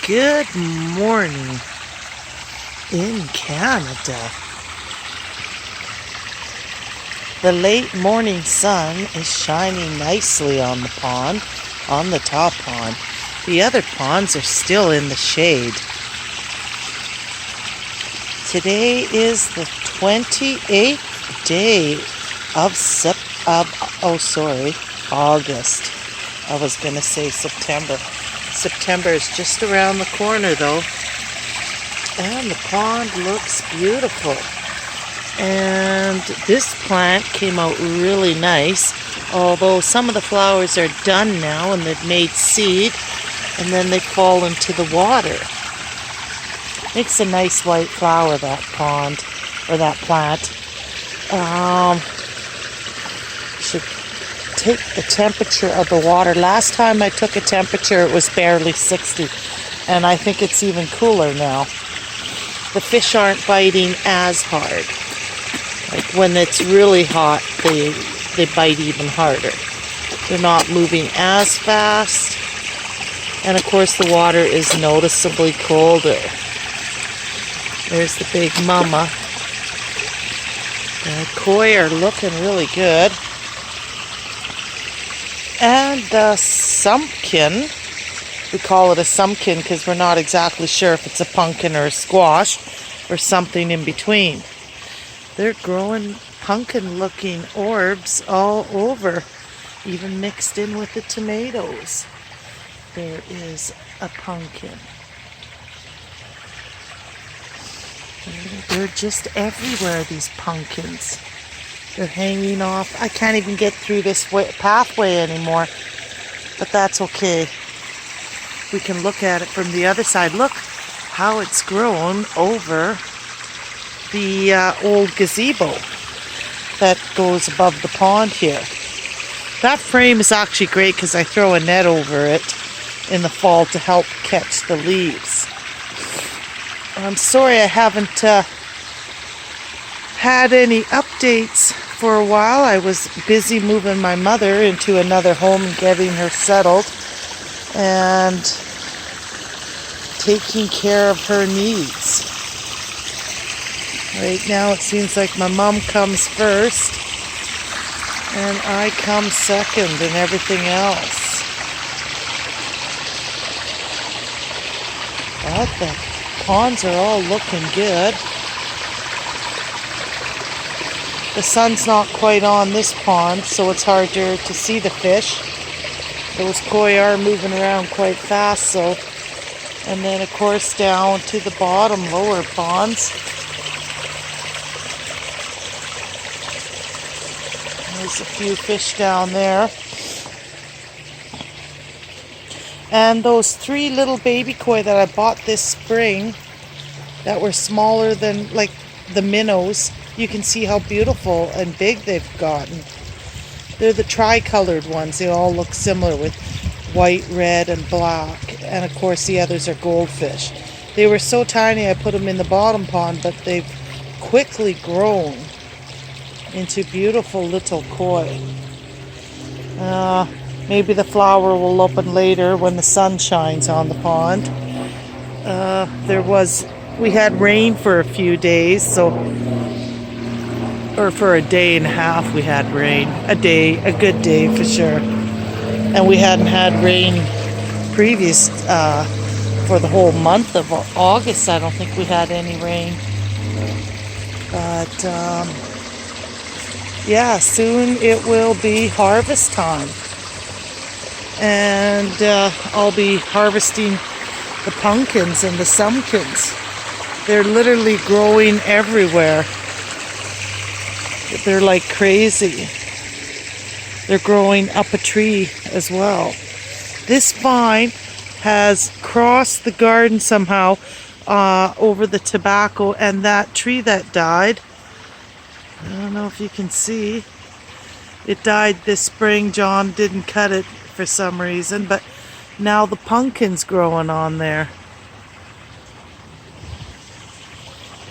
Good morning in Canada. The late morning sun is shining nicely on the pond, on the top pond. The other ponds are still in the shade. Today is the 28th day of August. I was going to say September. September is just around the corner though. And the pond looks beautiful. And this plant came out really nice, although some of the flowers are done now and they've made seed and then they fall into the water. Makes a nice white flower, that pond, or that plant. Should take the temperature of the water. Last time I took a temperature it was barely 60, and I think it's even cooler now. The fish aren't biting as hard. Like when it's really hot, they bite even harder. They're not moving as fast, and of course the water is noticeably colder. There's the big mama. The koi are looking really good. And the sumpkin, we call it a sumpkin because we're not exactly sure if it's a pumpkin or a squash or something in between. They're growing pumpkin-looking orbs all over, even mixed in with the tomatoes. There is a pumpkin. They're just everywhere, these pumpkins. They're hanging off. I can't even get through this pathway anymore, but that's okay. We can look at it from the other side. Look how it's grown over the old gazebo that goes above the pond here. That frame is actually great because I throw a net over it in the fall to help catch the leaves. I'm sorry I haven't had any updates for a while. I was busy moving my mother into another home and getting her settled and taking care of her needs. Right now it seems like my mom comes first and I come second and everything else. But the ponds are all looking good. The sun's not quite on this pond, so it's harder to see the fish. Those koi are moving around quite fast, so. And then of course down to the bottom, lower ponds. There's a few fish down there. And those 3 little baby koi that I bought this spring that were smaller than like the minnows, you can see how beautiful and big they've gotten. They're the tri-colored ones. They all look similar with white, red, and black. And of course the others are goldfish. They were so tiny I put them in the bottom pond, but they've quickly grown into beautiful little koi. Maybe the flower will open later when the sun shines on the pond. We had rain for a few days, or for a day and a half we had rain. A good day for sure. And we hadn't had rain previous for the whole month of August. I don't think we had any rain. But yeah, soon it will be harvest time. And I'll be harvesting the pumpkins and the sumpkins. They're literally growing everywhere. They're like crazy. They're growing up a tree as well. This vine has crossed the garden somehow over the tobacco, and that tree that died, I don't know if you can see, it died this spring. John didn't cut it for some reason, but now the pumpkin's growing on there.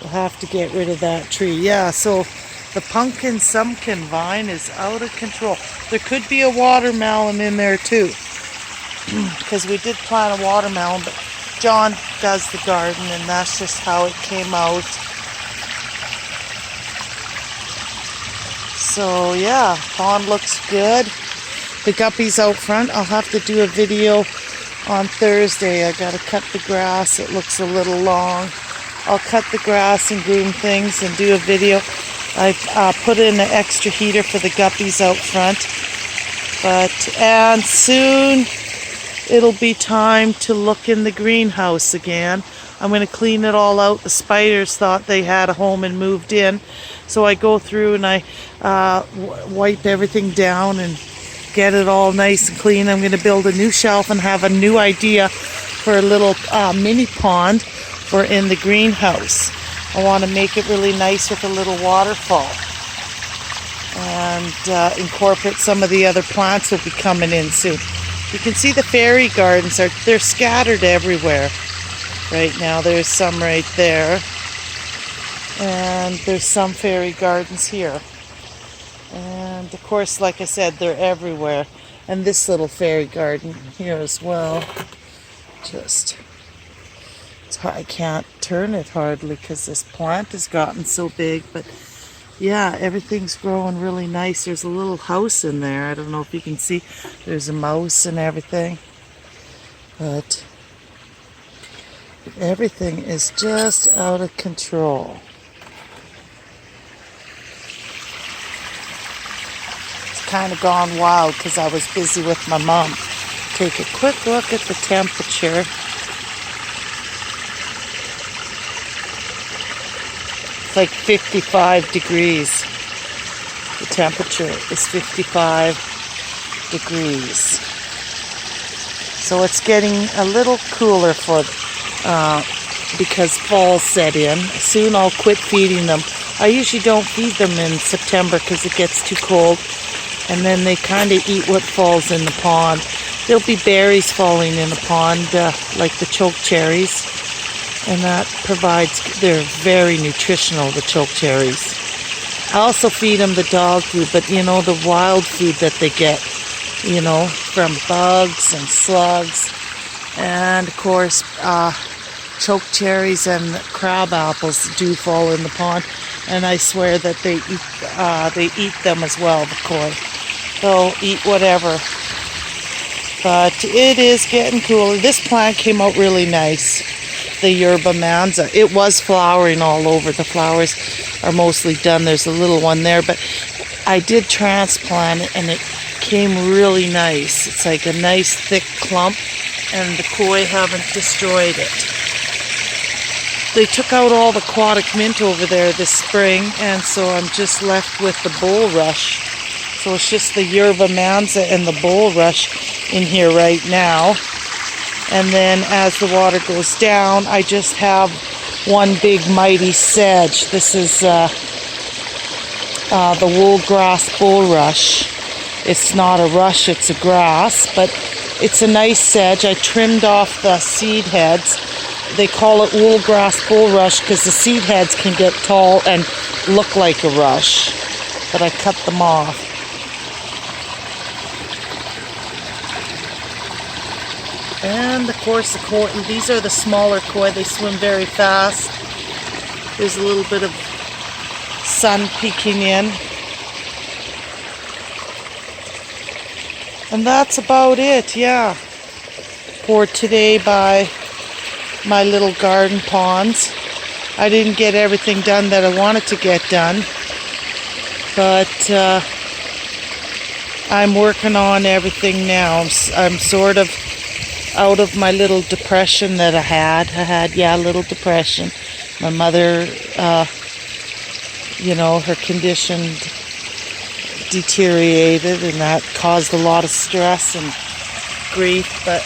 We'll have to get rid of that tree. Yeah, so the pumpkin sumpkin vine is out of control. There could be a watermelon in there too, because we did plant a watermelon, but John does the garden, and that's just how it came out. So yeah, pond looks good. The guppies out front, I'll have to do a video on Thursday. I gotta cut the grass, it looks a little long. I'll cut the grass and groom things and do a video. I put in an extra heater for the guppies out front. And soon it'll be time to look in the greenhouse again. I'm going to clean it all out. The spiders thought they had a home and moved in. So I go through and I wipe everything down and get it all nice and clean. I'm going to build a new shelf and have a new idea for a little mini pond for in the greenhouse. I want to make it really nice with a little waterfall. And incorporate some of the other plants that will be coming in soon. You can see the fairy gardens, they're scattered everywhere. Right now there's some right there. And there's some fairy gardens here. And of course, like I said, they're everywhere. And this little fairy garden here as well. I can't turn it hardly because this plant has gotten so big. But yeah, everything's growing really nice. There's a little house in there. I don't know if you can see. There's a mouse and everything. But everything is just out of control. It's kind of gone wild because I was busy with my mom. Take a quick look at the temperature. It's like 55 degrees. The temperature is 55 degrees. So it's getting a little cooler because fall set in. Soon I'll quit feeding them. I usually don't feed them in September because it gets too cold. And then they kind of eat what falls in the pond. There'll be berries falling in the pond, like the choke cherries. And that provides, they're very nutritional, the choke cherries. I also feed them the dog food, but you know, the wild food that they get, you know, from bugs and slugs. And of course, choke cherries and crab apples do fall in the pond. And I swear that they eat them as well, of course. They'll eat whatever. But it is getting cooler. This plant came out really nice. The yerba manza. It was flowering all over. The flowers are mostly done. There's a little one there, but I did transplant it and it came really nice. It's like a nice thick clump, and the koi haven't destroyed it. They took out all the aquatic mint over there this spring, and so I'm just left with the bulrush. So it's just the yerba manza and the bulrush in here right now. And then as the water goes down, I just have one big mighty sedge. This is the woolgrass bulrush. It's not a rush, it's a grass, but it's a nice sedge. I trimmed off the seed heads. They call it woolgrass bulrush because the seed heads can get tall and look like a rush, but I cut them off. And of course, the koi, these are the smaller koi. They swim very fast. There's a little bit of sun peeking in. And that's about it, yeah, for today by my little garden ponds. I didn't get everything done that I wanted to get done, but I'm working on everything now. I'm sort of out of my little depression that I had. A little depression. My mother, her condition deteriorated, and that caused a lot of stress and grief. But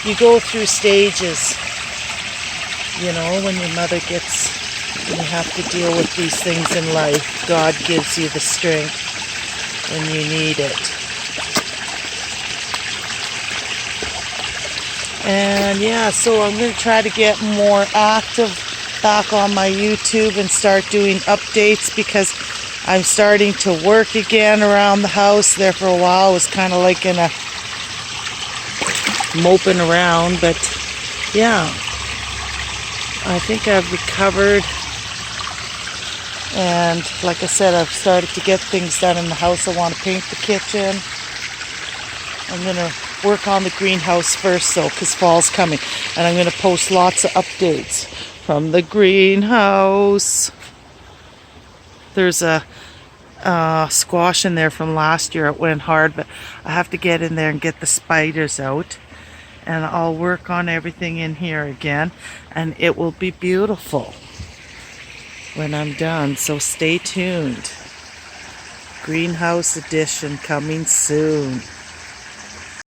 you go through stages, when your mother gets, you have to deal with these things in life. God gives you the strength when you need it. And yeah, so I'm going to try to get more active back on my YouTube and start doing updates, because I'm starting to work again around the house. There for a while, I was kind of like in a moping around, but yeah, I think I've recovered. And like I said, I've started to get things done in the house. I want to paint the kitchen. I'm going to work on the greenhouse first, though, because fall's coming. And I'm going to post lots of updates from the greenhouse. There's a squash in there from last year. It went hard, but I have to get in there and get the spiders out. And I'll work on everything in here again. And it will be beautiful when I'm done. So stay tuned. Greenhouse edition coming soon.